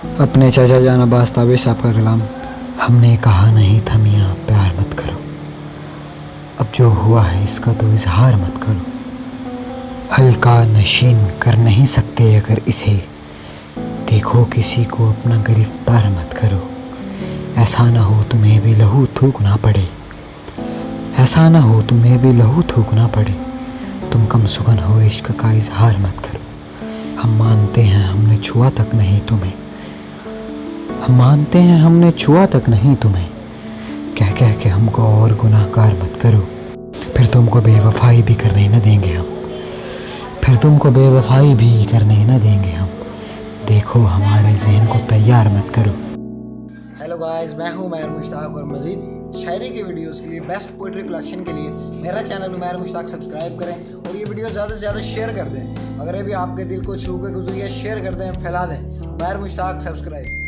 अपने चाचा जान अब्बास ताबे साहब का कलाम। हमने कहा नहीं था मियाँ प्यार मत करो, अब जो हुआ है इसका तो इजहार मत करो। हल्का नशीन कर नहीं सकते अगर इसे, देखो किसी को अपना गिरफ्तार मत करो। ऐसा ना हो तुम्हें भी लहू थूकना पड़े, ऐसा ना हो तुम्हें भी लहू थूकना पड़े। तुम कम सुगन हो इश्क का इजहार मत करो। हम मानते हैं हमने छुआ तक नहीं तुम्हें, हम मानते हैं हमने छुआ तक नहीं तुम्हें। कह कह के हमको और गुनाहगार मत करो, फिर तुमको बेवफाई भी करने न देंगे हम, फिर तुमको बेवफाई भी करने न देंगे हम। देखो हमारे जहन को तैयार मत करो। हेलो गाइस, मैं हूं उमैर मुश्ताक और मज़ीद शायरी की वीडियोस के लिए, बेस्ट पोइट्री कलेक्शन के लिए मेरा चैनल उमैर मुश्ताक सब्सक्राइब करें और ये वीडियो ज़्यादा से ज़्यादा शेयर कर दें। अगर ये भी आपके दिल को छू के गुजरी है, शेयर कर दें, फैला दें। उमैर मुश्ताक सब्सक्राइब।